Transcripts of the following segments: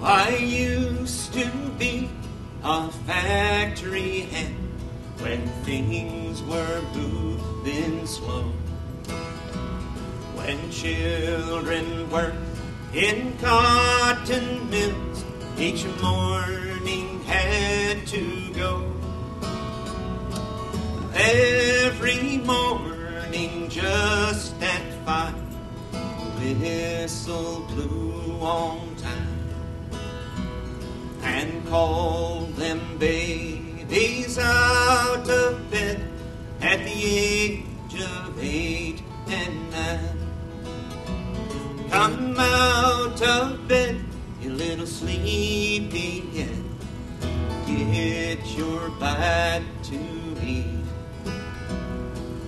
I used to be a factory hand when things were moving slow, when children worked in cotton mills, each morning had to go. Every morning just at 5, the whistle blew on time and called them babies out of bed at the age of 8 and 9. Come out of bed, you little sleepyhead, get your bite to eat.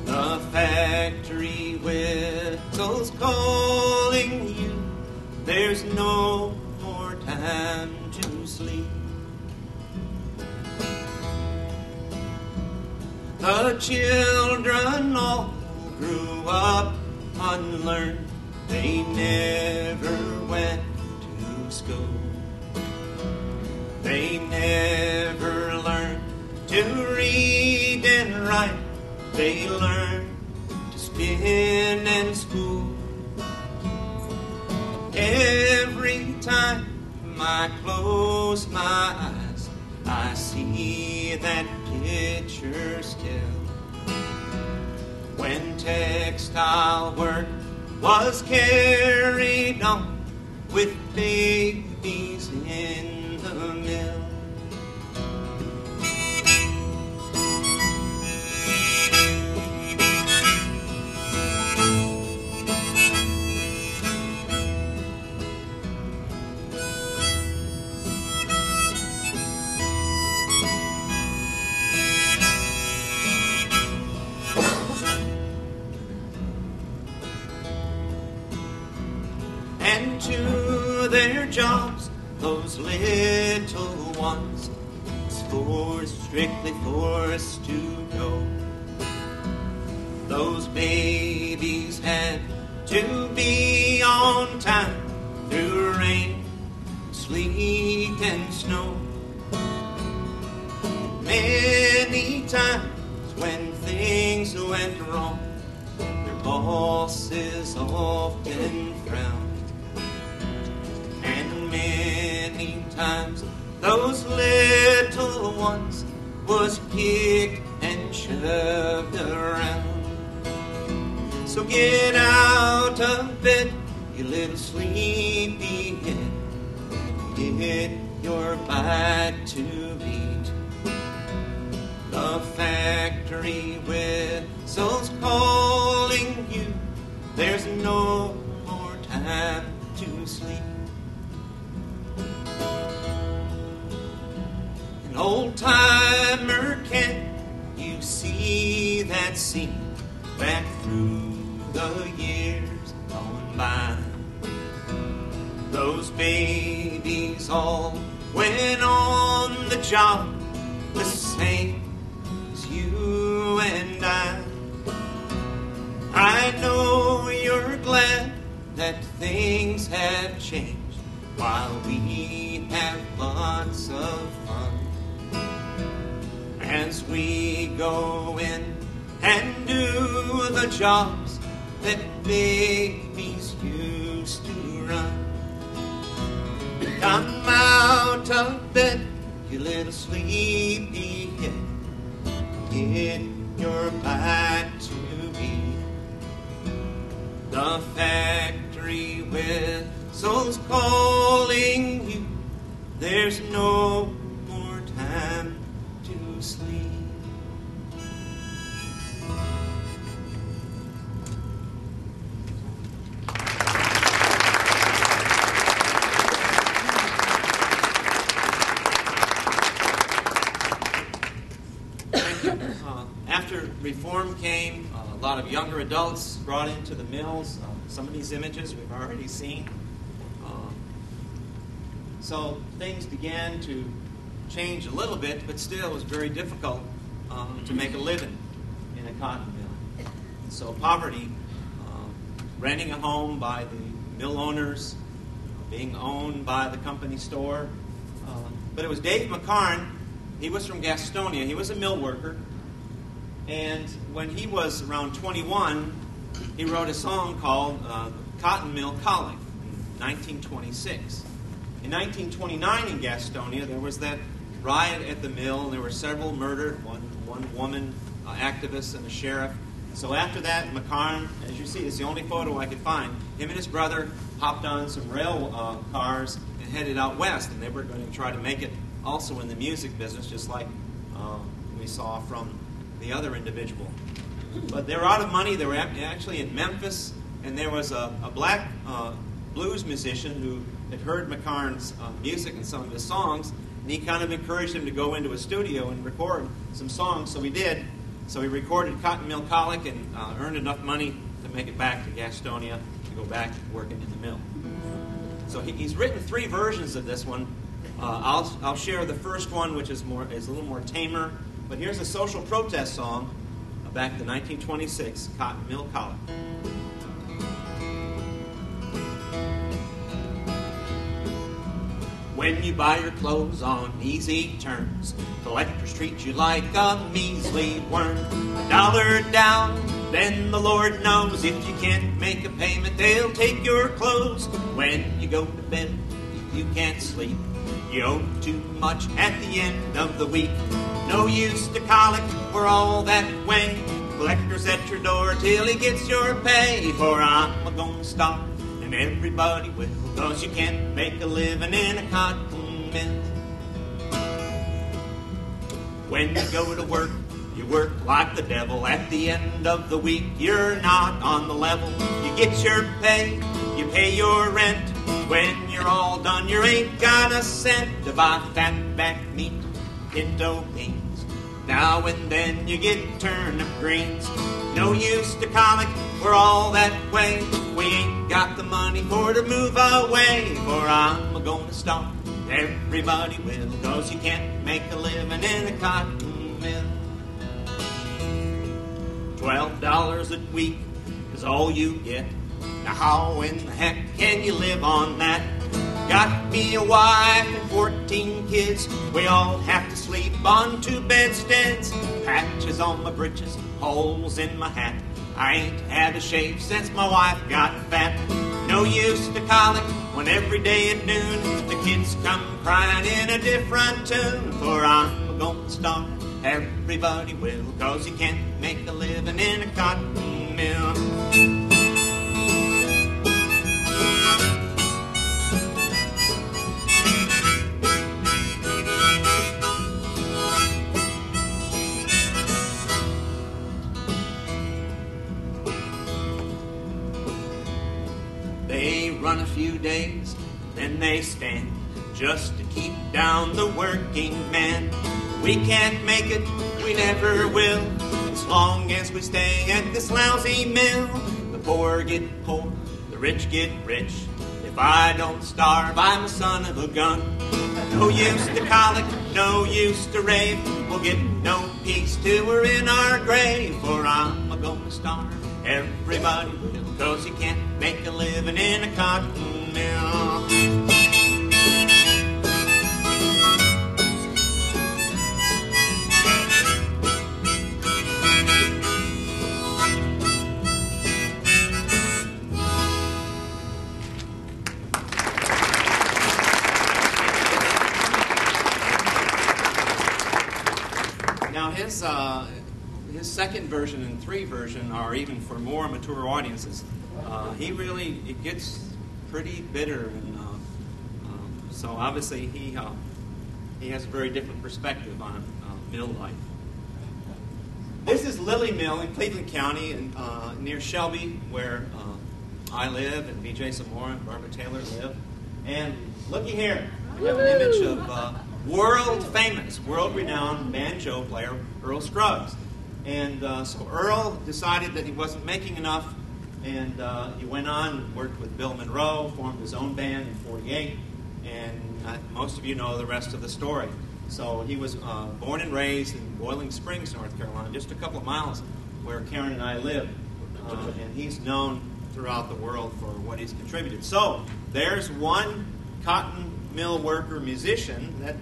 The factory whistle's calling you, there's no more time to sleep. The children all grew up unlearned, they never went to school. They never learned to read and write, they learned to spin and spool. Every time I close my eyes, I see that picture still, when textile work was carried on with babies in the mill. And to their jobs, those little ones, strictly forced to go. Those babies had to be on time through rain, sleet, and snow. Many times when things went wrong, their bosses often frowned. And many times those little ones was kicked and shoved around. So get out of bed, you little sleepyhead, get your bite to eat. The factory whistle's calling you, there's no more time to sleep. An old-timer, can you see that scene back through the years gone by? Those babies all went on the job the same as you and I. I know you're glad that things have changed while we have lots of fun. As we go in and do the jobs that babies used to run. Come out of bed, you little sleepyhead, get your bite to eat. The factory whistle's calling you, there's no more time to sleep. After reform came, a lot of younger adults brought into the mills. Some of these images we've already seen. So things began to change a little bit, but still it was very difficult to make a living in a cotton mill. So poverty, renting a home by the mill owners, being owned by the company store. But it was Dave McCarn. He was from Gastonia. He was a mill worker. And when he was around 21, he wrote a song called Cotton Mill Calling in 1926. In 1929 in Gastonia, there was that riot at the mill, and there were several murdered, one woman activist and a sheriff. So after that, McCarn, as you see, it's the only photo I could find, him and his brother hopped on some rail cars and headed out west, and they were going to try to make it also in the music business, just like we saw from the other individual. But they were out of money. They were actually in Memphis, and there was a black blues musician who had heard McCarn's music and some of his songs, and he kind of encouraged him to go into a studio and record some songs, so he did. So he recorded Cotton Mill Colic and earned enough money to make it back to Gastonia to go back working in the mill. So he's written 3 versions of this one. I'll share the first one, which is a little more tamer. But here's a social protest song back to 1926, Cotton Mill Colic. When you buy your clothes on easy terms, collectors treat you like a measly worm. $1 down, then the Lord knows if you can't make a payment, they'll take your clothes. When you go to bed, you can't sleep. You owe too much at the end of the week. No use to colic, we're all that way. Collector's at your door till he gets your pay. For I'm a-gonna starve, and everybody will, 'cause you can't make a living in a cotton mill. When you go to work, you work like the devil. At the end of the week, you're not on the level. You get your pay, you pay your rent. When you're all done, you ain't got a cent to buy fatback meat, pinto beans. Now and then you get turnip greens. No use to colic, we're all that way. We ain't got the money for to move away. For I'm a-gonna starve, everybody will, 'cause you can't make a living in a cotton mill. $12 a week is all you get. Now how in the heck can you live on that? Got me a wife and 14 kids. We all have to sleep on 2 bedsteads. Patches on my breeches, holes in my hat. I ain't had a shave since my wife got fat. No use to colic when every day at noon the kids come crying in a different tune. For I'm gonna starve, everybody will, 'cause you can't make a living in a cotton mill. They run a few days, then they stand, just to keep down the working man. We can't make it, we never will, as long as we stay at this lousy mill. The poor get poor, the rich get rich. If I don't starve, I'm a son of a gun. No use to colic, no use to rave. We'll get no peace till we're in our grave. For I'm a-gonna starve, everybody will, 'cause you can't make a living in a cotton mill. Now his second version and 3 version are even for more mature audiences. It gets pretty bitter, and so obviously he has a very different perspective on mill life. This is Lily Mill in Cleveland County, near Shelby, where I live, and B.J. Zamora and Barbara Taylor live. And looky here, we have an image of world-famous, world-renowned banjo player Earl Scruggs. And so Earl decided that he wasn't making enough, and he went on and worked with Bill Monroe, formed his own band in '48, and most of you know the rest of the story. So he was born and raised in Boiling Springs, North Carolina, just a couple of miles where Karen and I live. And he's known throughout the world for what he's contributed. So there's one cotton mill worker musician that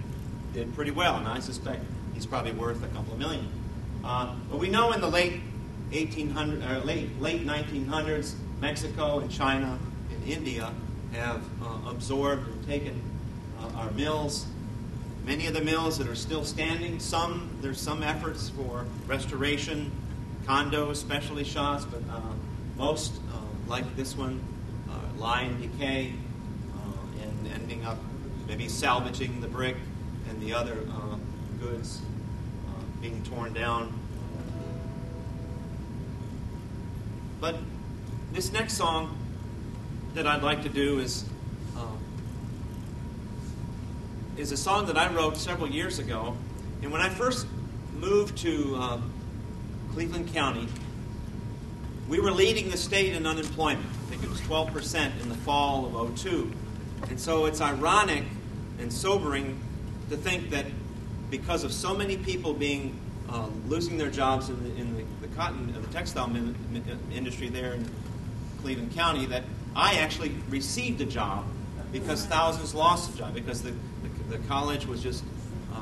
did pretty well, and I suspect he's probably worth a couple of million. But we know in the late 1900s, Mexico and China and India have absorbed and taken our mills. Many of the mills that are still standing, there's some efforts for restoration, condos, specialty shops, but most, like this one, lie in decay and ending up maybe salvaging the brick and the other goods being torn down. But this next song that I'd like to do is a song that I wrote several years ago. And when I first moved to Cleveland County, we were leading the state in unemployment. I think it was 12% in the fall of '02. And so it's ironic and sobering to think that because of so many people being losing their jobs in the cotton, the textile industry there in Cleveland County, that I actually received a job because thousands lost a job because the college was just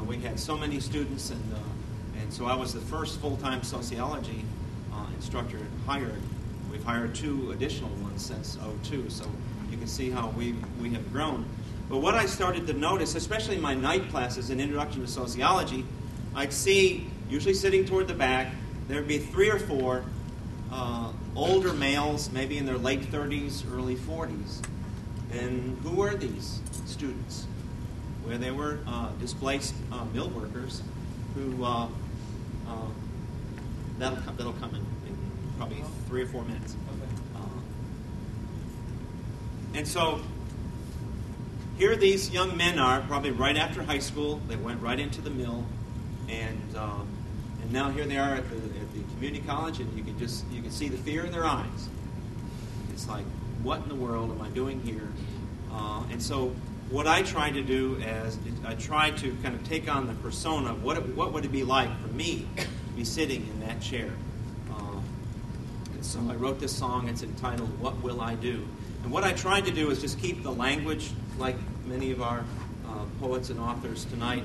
we had so many students, and so I was the first full-time sociology instructor hired. We've hired 2 additional ones since '02, so you can see how we have grown. But what I started to notice, especially in my night classes in Introduction to Sociology, I'd see, usually sitting toward the back, there'd be 3 or 4 older males, maybe in their late 30s, early 40s. And who were these students? Where they were displaced mill workers who, that'll come in probably 3 or 4 minutes. And so here these young men are, probably right after high school. They went right into the mill, and now here they are at the community college, and you can see the fear in their eyes. It's like, what in the world am I doing here? And so what I tried to do is I tried to kind of take on the persona of what would it be like for me to be sitting in that chair. And so I wrote this song. It's entitled "What Will I Do?" And what I tried to do is just keep the language, like many of our poets and authors tonight,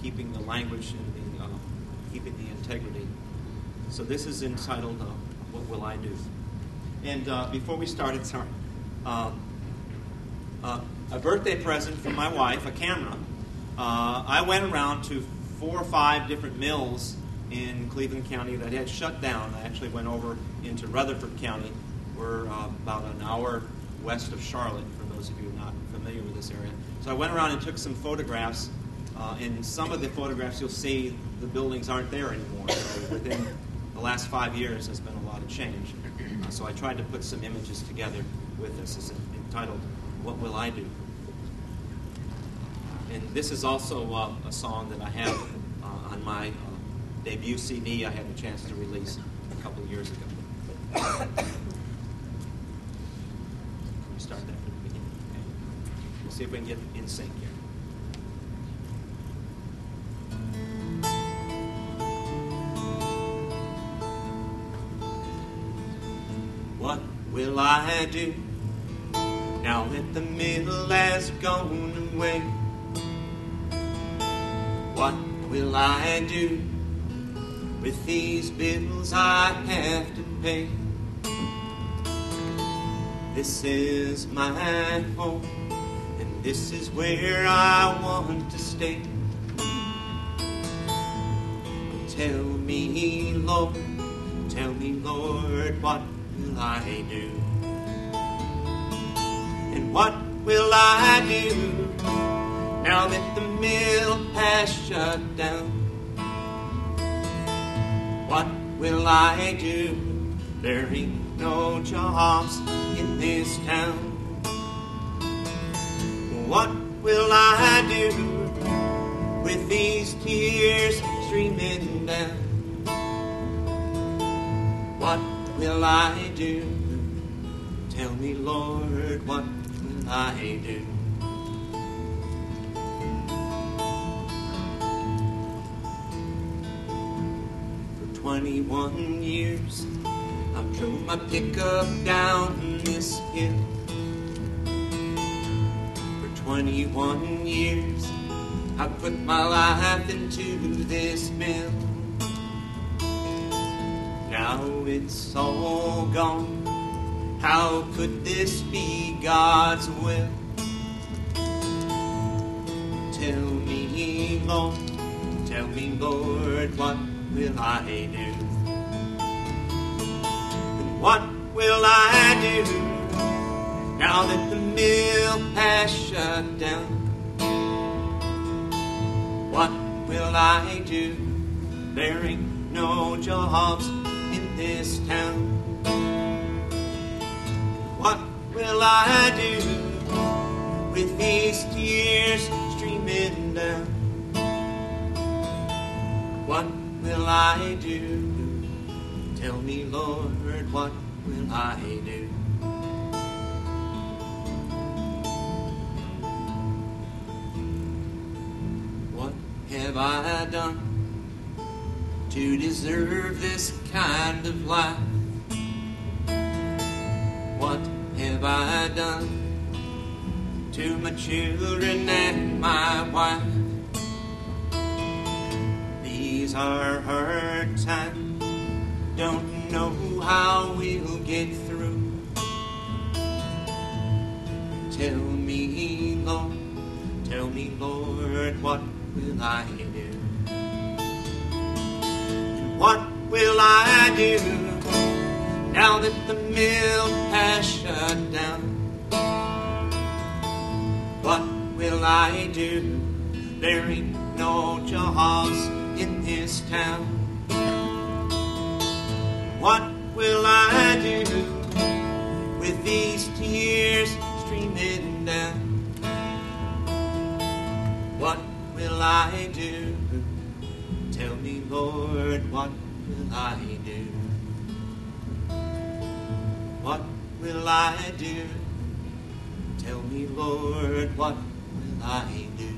keeping the language and keeping the integrity. So this is entitled "What Will I Do?" And before we started, a birthday present from my wife, a camera. I went around to 4 or 5 different mills in Cleveland County that had shut down. I actually went over into Rutherford County. We're about an hour west of Charlotte, for those of you not familiar with this area. So I went around and took some photographs. In some of the photographs, you'll see the buildings aren't there anymore. So within the last 5 years, there's been a lot of change. So I tried to put some images together with this. It's entitled "What Will I Do?" And this is also a song that I have on my debut CD I had a chance to release a couple of years ago. Can we start that from the beginning? Okay. We'll see if we can get in sync here. What will I do now that the mill has gone away? What will I do with these bills I have to pay? This is my home, and this is where I want to stay. Tell me, Lord, what will I do? And what will I do now that the mill has shut down? What will I do? There ain't no jobs in this town. What will I do with these tears streaming down? What will I do? Tell me, Lord, what will I do? For 21 years I've drove my pickup down this hill for 21 years. I put my life into this mill. Now it's all gone. How could this be God's will? Tell me, Lord, what will I do? And what will I do now that the mill has shut down? What will I do? There ain't no jobs in this town. What will I do with these tears streaming down? What will I do? Tell me, Lord, what will I do? What have I done to deserve this kind of life? What have I done to my children and my wife? These are hard times, don't know how we'll get through. Tell me, Lord, what will I do? And what will I do now that the mill has shut down? What will I do? There ain't no jobs in this town. What will I do with these tears streaming down? What will I do? Tell me, Lord, what will I do? What will I do? Tell me, Lord, what will I do?